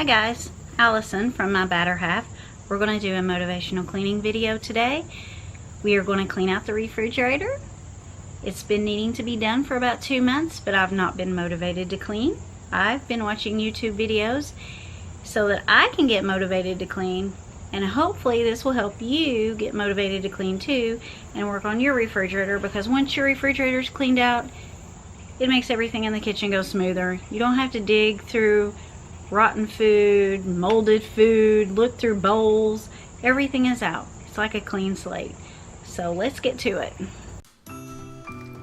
Hi guys, Allison from My Batter Half. We're going to do a motivational cleaning video today. We are going to clean out the refrigerator. It's been needing to be done for about 2 months, but I've not been motivated to clean. I've been watching YouTube videos so that I can get motivated to clean, and hopefully this will help you get motivated to clean too and work on your refrigerator, because once your refrigerator is cleaned out, it makes everything in the kitchen go smoother. You don't have to dig through rotten food, molded food, look through bowls. Everything is out. It's like a clean slate. So let's get to it.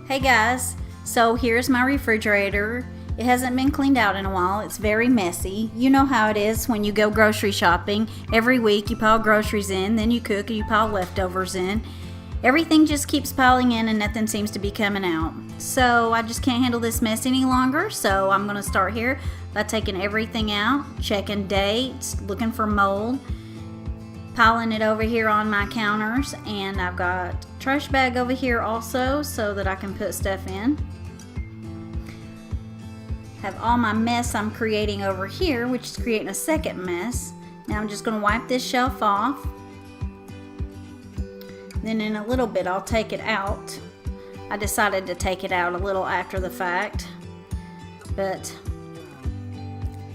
Hey guys, so here's my refrigerator. It hasn't been cleaned out in a while. It's very messy. You know how it is when you go grocery shopping. Every week you pile groceries in, then you cook and you pile leftovers in. Everything just keeps piling in and nothing seems to be coming out. So I just can't handle this mess any longer, so I'm going to start here by taking everything out, checking dates, looking for mold, piling it over here on my counters, and I've got a trash bag over here also so that I can put stuff in. Have all my mess I'm creating over here, which is creating a second mess. Now I'm just going to wipe this shelf off. Then in a little bit I'll take it out. I decided to take it out a little after the fact, but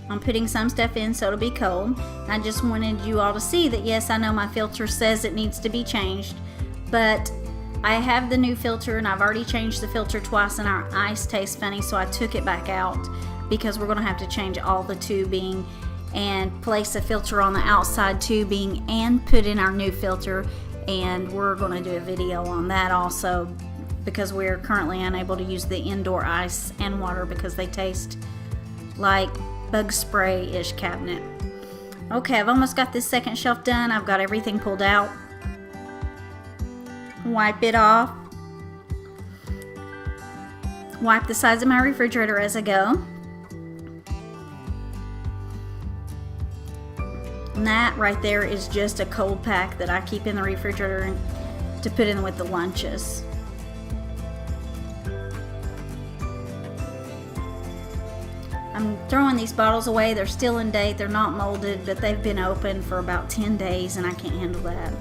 I'm putting some stuff in so it'll be cold. I just wanted you all to see that yes, I know my filter says it needs to be changed, but I have the new filter and I've already changed the filter twice and our ice tastes funny, so I took it back out because we're going to have to change all the tubing and place a filter on the outside tubing and put in our new filter. And we're going to do a video on that also, because we're currently unable to use the indoor ice and water because they taste like bug spray-ish cabinet. Okay, I've almost got this second shelf done. I've got everything pulled out. Wipe it off. Wipe the sides of my refrigerator as I go. And that right there is just a cold pack that I keep in the refrigerator to put in with the lunches. I'm throwing these bottles away. They're still in date. They're not molded, but they've been open for about 10 days and I can't handle that.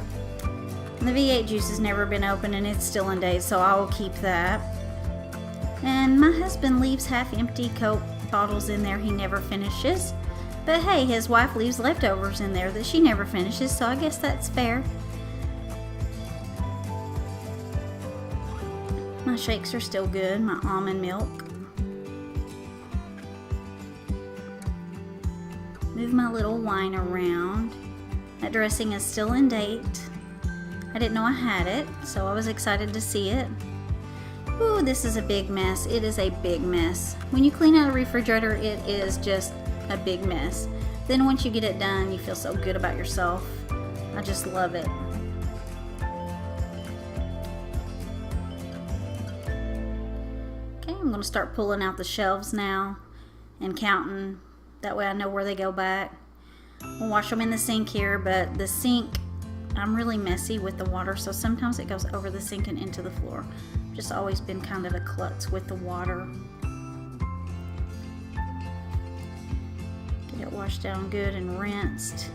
And the V8 juice has never been open and it's still in date, so I will keep that. And my husband leaves half-empty Coke bottles in there he never finishes. But hey, his wife leaves leftovers in there that she never finishes, so I guess that's fair. My shakes are still good, my almond milk. Move my little wine around. That dressing is still in date. I didn't know I had it, so I was excited to see it. Ooh, this is a big mess. It is a big mess. When you clean out a refrigerator, it is just a big mess. Then once you get it done, you feel so good about yourself. I just love it. Okay, I'm going to start pulling out the shelves now and counting. That way I know where they go back. We'll wash them in the sink here, but the sink, I'm really messy with the water, so sometimes it goes over the sink and into the floor. I've just always been kind of a klutz with the water. Get it washed down good and rinsed.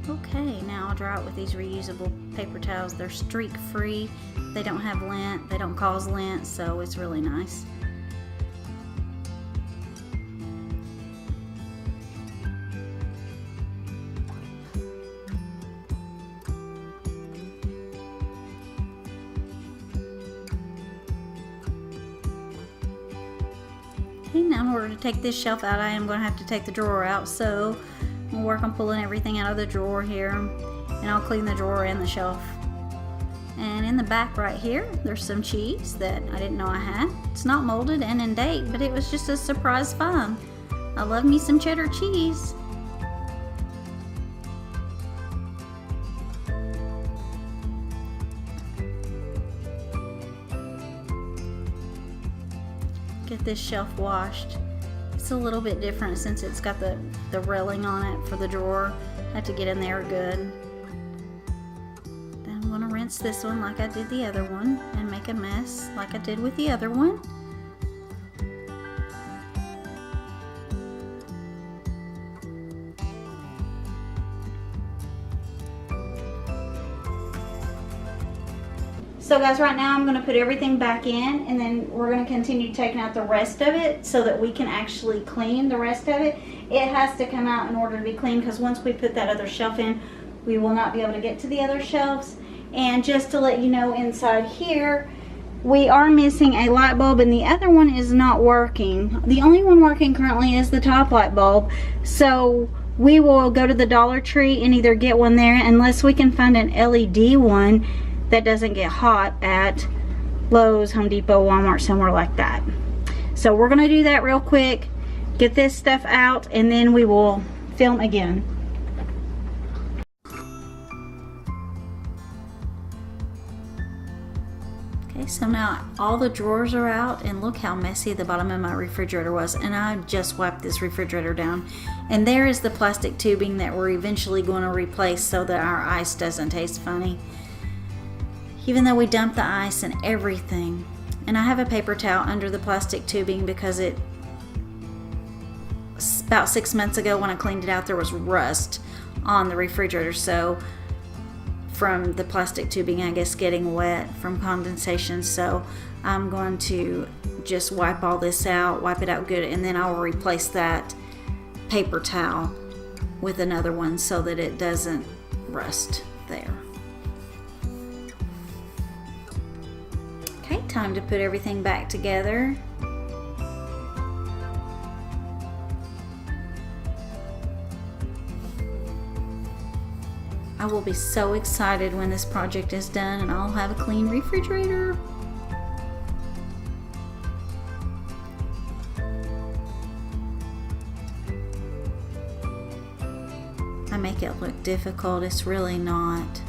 Okay, now I'll dry it with these reusable paper towels. They're streak free, they don't have lint, they don't cause lint, so it's really nice. Okay, now in order to take this shelf out, I am going to have to take the drawer out, so I'll work on pulling everything out of the drawer here, and I'll clean the drawer and the shelf. And in the back right here, there's some cheese that I didn't know I had. It's not molded and in date, but it was just a surprise find. I love me some cheddar cheese. Get this shelf washed. It's a little bit different since it's got the railing on it for the drawer. I have to get in there good. Then going to rinse this one like I did the other one and make a mess like I did with the other one. So guys, right now I'm going to put everything back in, and then we're going to continue taking out the rest of it so that we can actually clean the rest of it. It has to come out in order to be clean, because once we put that other shelf in, we will not be able to get to the other shelves. And just to let you know, inside here we are missing a light bulb, and the other one is not working. The only one working currently is the top light bulb. So we will go to the Dollar Tree and either get one there, unless we can find an LED one that doesn't get hot at Lowe's, Home Depot, Walmart, somewhere like that. So we're gonna do that real quick, get this stuff out, and then we will film again. Okay, so now all the drawers are out, and look how messy the bottom of my refrigerator was, and I just wiped this refrigerator down. And there is the plastic tubing that we're eventually going to replace so that our ice doesn't taste funny, even though we dumped the ice and everything. And I have a paper towel under the plastic tubing because about 6 months ago when I cleaned it out, there was rust on the refrigerator. So from the plastic tubing, I guess, getting wet from condensation. So I'm going to just wipe all this out, wipe it out good, and then I'll replace that paper towel with another one so that it doesn't rust there. Okay, time to put everything back together. I will be so excited when this project is done and I'll have a clean refrigerator. I make it look difficult. It's really not.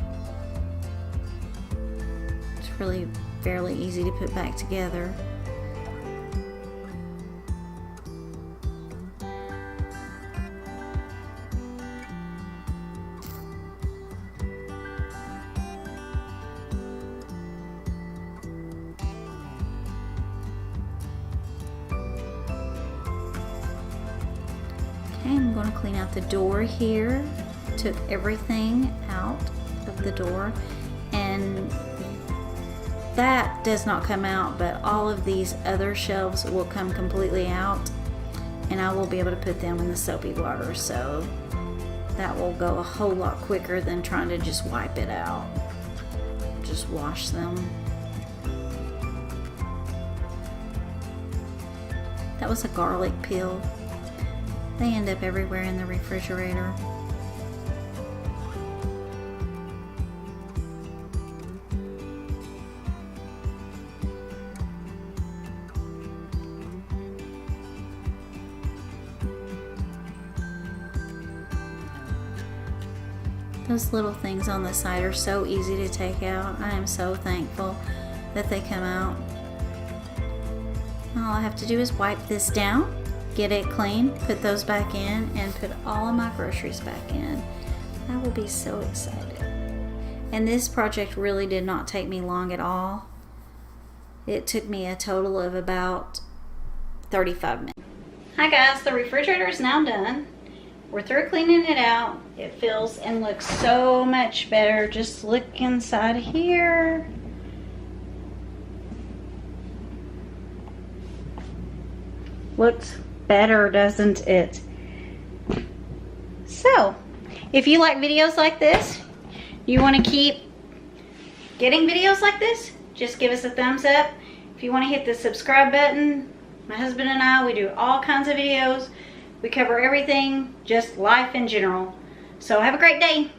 It's really fairly easy to put back together. Okay, I'm going to clean out the door here. Took everything out of the door, and that does not come out, but all of these other shelves will come completely out, and I will be able to put them in the soapy water, so that will go a whole lot quicker than trying to just wipe it out. Just wash them. That was a garlic peel. They end up everywhere in the refrigerator. Those little things on the side are so easy to take out. I am so thankful that they come out. All I have to do is wipe this down, get it clean, put those back in, and put all of my groceries back in. I will be so excited. And this project really did not take me long at all. It took me a total of about 35 minutes. Hi guys, the refrigerator is now done. We're through cleaning it out. It feels and looks so much better. Just look inside here. Looks better, doesn't it? So, if you like videos like this, you want to keep getting videos like this, just give us a thumbs up. If you want to hit the subscribe button, my husband and I, we do all kinds of videos. We cover everything, just life in general. So have a great day.